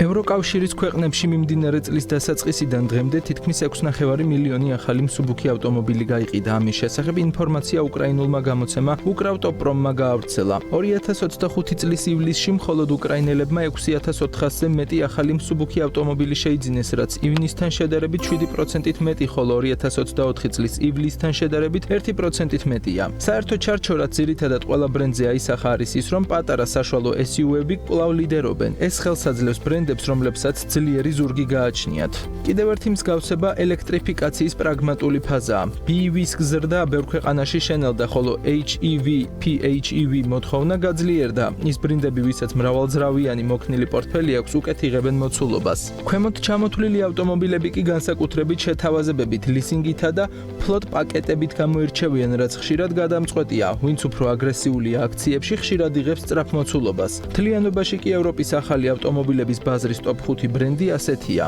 ევროკავშირის ქვეყნებში მიმდინარე წლის დასაწყისიდან დღემდე თითქმის 6,5 მილიონი ახალი მსუბუქი ავტომობილი გაიყიდა. ამის შესახებ ინფორმაცია უკრაინულმა გამოცემა უკრავტოპრომმა გაავრცელა. 2025 წლის ივლისში მხოლოდ უკრაინელებმა 6,400-ზე მეტი ახალი მსუბუქი ავტომობილი შეიძინეს, რაც ივნისთან შედარებით 7%-ით მეტი, ხოლო 2024 წლის ივლისთან შედარებით 1%-ით მეტია. საერთო ჩარჩორად ძირითადად ყველა ბრენდზე აისახა არის ის, რომ პატარა საშუალო SUV-ები კვლავ ლიდერობენ. ეს ხელსაძლევს ბრენდებს, რომლებსაც ძლიერი ზურგი გააჩნიათ. კიდევ ერთი მსგავსება ელექტრიფიკაციის პრაგმატული ფაზაა. BEV-ს გზრდა ბევრ ქვეყანაში შენელდა, ხოლო HEV, PHEV მოთხოვნა გაძლიერდა. ის ბრინდები, ვისაც მრავალძრავიანი მოქნილი პორტფელი აქვს, უკეთ იღებენ მოცულობას. ქვემოთ ჩამოთვლილი ავტომობილები კი განსაკუთრებით შეთავაზებებით, ლისინგითა და ფლოტ პაკეტებით გამოირჩევიან, რაც ხშირად გადამწყვეტია. ვინც უფრო აგრესიულია აქციებში, ხშირად იღებს სწრაფ მოცულობას. მთლიანობაში კი ევროპის ახალი ავტომობილების ბაზრის ტოპ 5 ბრენდი ასეთია.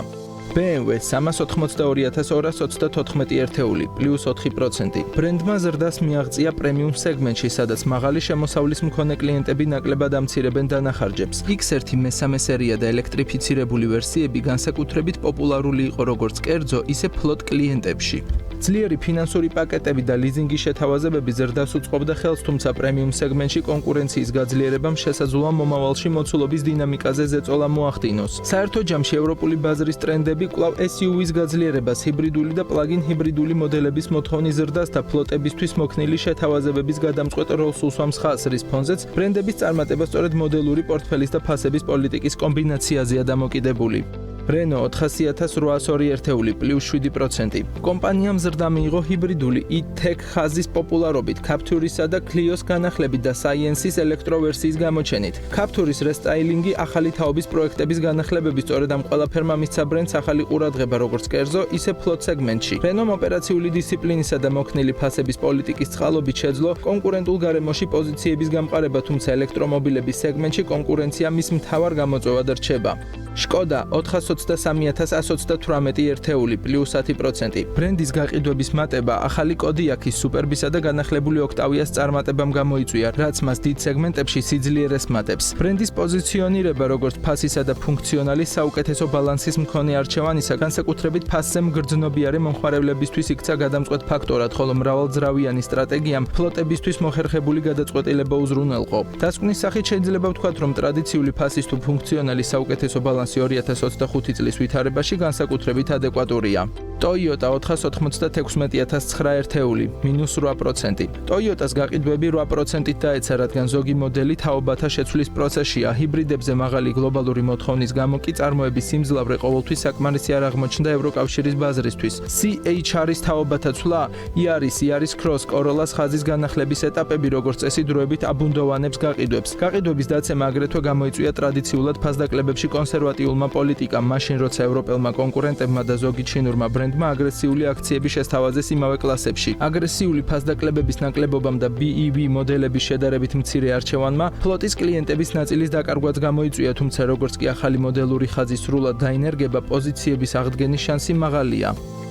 BMW 382,224 ერთეული, პლუს 4%. ბრენდმა ზრდას მიაღწია პრემიუმ სეგმენტში, სადაც მაღალი შემოსავლის მქონე კლიენტები ნაკლებად ამცირებენ დანახარჯებს. X1 მესამე სერია და ელექტრიფიცირებული ვერსიები განსაკუთრებით პოპულარული იყო როგორც კერძო, ისე ფლოტ კლიენტებში. ძლიერი ფინანსური პაკეტები და ლიზინგის შეთავაზებები ზრდას უწყობდა ხელს, თუმცა პრემიუმ სეგმენტში კონკურენციის გაძლიერებამ შესაძლოა მომავალში მოცულობის დინამიკაზე ზეწოლა მოახდინოს. საერთო ჯამში ევროპული ბაზრის ტრენდები კვლავ SUV-ს გაძლიერებას, ჰიბრიდული და პლაგინ ჰიბრიდული მოდელების მოთხოვნის ზრდას და ფლოტებისთვის მოქნილი შეთავაზებების გადამწყვეტ როლს უსვამს ხაზს, რის ფონზეც ბრენდების წარმატება სწორედ მოდელური პორტფელის და ფასების პოლიტიკის კომბინაციაზეა დამოკიდებული. Renault 400,802 ერთეული, პლუს 7%. კომპანიამ ზრდა მიიღო ჰიბრიდული e-tech ხაზის პოპულარობით, Captur-ისა და Clio-ს განახლებით და Science-ის ელექტროვერსიის გამოჩენით. Captur-ის რესტაილინგი, ახალი თაობის პროექტების განახლებები სწორედ ამ ყველაფერმა მისცა ბრენდს ახალი ყურადღება როგორც კერძო, ისე ფლოტ სეგმენტში. Renault ოპერაციული დისციპლინისა და მოქნილი ფასების პოლიტიკის წყალობით შეძლო კონკურენტულ გარემოში პოზიციების გამყარება, თუმცა ელექტრომობილების სეგმენტში კონკურენცია მის მთავარ გამოწვევად რჩება. Skoda 423,128 ერთეული, პლუს 10%. ბრენდის გაყიდვების მატება ახალი კოდიაქის სუპერბისა და განახლებული ოქტავიას წარმატებამ გამოიწვია, რაც მას დიდ სეგმენტებში სიძლიერეს მატებს. ბრენდის პოზიციონირება როგორც ფასისა და ფუნქციონალის საუკეთესო ბალანსის მქონე არჩევანისა, განსაკუთრებით ფასზე მგრძნობიარე მომხმარებლებისთვის იქცა გადამწყვეტ ფაქტორად, ხოლო მრავალძრავიანი სტრატეგიამ ფლოტებისთვის მოხერხებული გადაწყვეტილება უზრუნველყო. დასკვნის სახით შეიძლება ვთქვათ, რომ ტრადიციული ფასის თუ ფუნქციონალის საუკეთესო ბალანსი 2025 წლის ვითარებაში განსაკუთრებით ადეკვატურია. Toyota 496,909 ერთეული, მინუს 8%. Toyota-ს გაყიდვები 8%-ით დაეცა, რადგან ზოგი მოდელი თაობათა შეცვლის პროცესშია. ჰიბრიდებზე მაღალი გლობალური მოთხოვნის გამო კი წარმოების სიმძლავრე ყოველთვის საკმარისი არ აღმოჩნდა ევროკავშირის ბაზრისთვის. CHR-ის თაობათა ცვლა, Yaris Cross, Corolla-ს ხაზის განახლების ეტაპები როგორც წესი დროებით აბუნდოვანებს გაყიდვებს. გაყიდვების დაცემა აგრეთვე გამოიწვია ტრადიციულად ფასდაკლებებში კონსერვატიულმა პოლიტიკამ, მაშინ როცა ევროპელმა კონკურენტებმა და ზოგი ჩინურმა აგრესიული აქციები შესთავაზეს იმავე კლასებში. აგრესიული ფასდაკლებების ნაკლებობამ და BEV მოდელების შედარებით მცირე არჩევანმა ფლოტის კლიენტების ნაწილის დაკარგვაც გამოიწვია, თუმცა როგორც კი ახალი მოდელური ხაზი სრულად დაინერგება, პოზიციების აღდგენის შანსი მაღალია.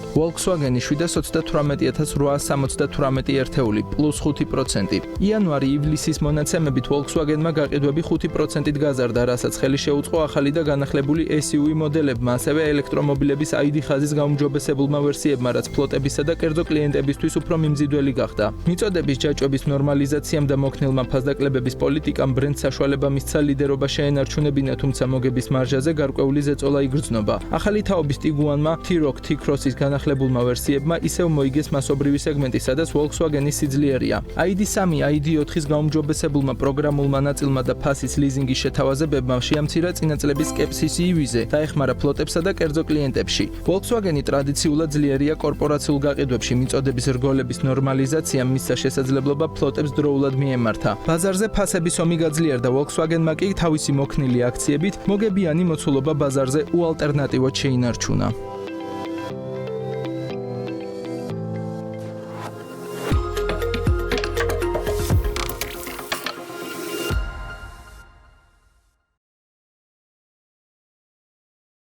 Volkswagen-ი 728,872 ერთეული, პლუს 5%. იანვარი-ივლისის მონაცემებით Volkswagen-მა გაყიდვები 5%-ით გაზარდა, რასაც ხელი შეუწყო ახალი და განახლებული SUV მოდელებმა, ასევე ელექტრომობილების ID ხაზის გაუმჯობესებულმა ვერსიებმა, რაც ფლოტებისა და კერძო კლიენტებისთვის უფრო მიმზიდველი გახდა. მიწოდების ჯაჭვების ნორმალიზაციამ და მოქნილმა ფასდაკლებების პოლიტიკამ ბრენდს საშუალება მისცა ლიდერობა შეენარჩუნებინა, თუმცა მოგების მარჟაზე გარკვეული ზეწოლა იგრძნობა. ახალი თაობის Tiguan-მა, T-Roc, T-Cross-ის განახლებულმა ვერსიებმა ისევ მოიგეს მასობრივი სეგმენტი, სადაც Volkswagen-ის სიძლიერია. ID3, ID4-ის გაუმჯობესებულმა პროგრამულმა ნაწილმა და ფასის ლიზინგის შეთავაზებებმა შეამცირა წინა წლების სკეპსისი EV-ზე, დაეხმარა ფლოტებსა და კერძო კლიენტებში. Volkswagen-ი ტრადიციულად ძლიერია კორპორაციულ გაყიდვებში, მიწოდების რგოლების ნორმალიზაციამ მისცა შესაძლებლობა ფლოტებს დროულად მიემართა. ბაზარზე ფასების ომი გაძლიერდა, Volkswagen-მა კი თავისი მოქნილი აქციებით მოგებიანი მოცულობა ბაზარზე უალტერნატივოდ შეინარჩუნა.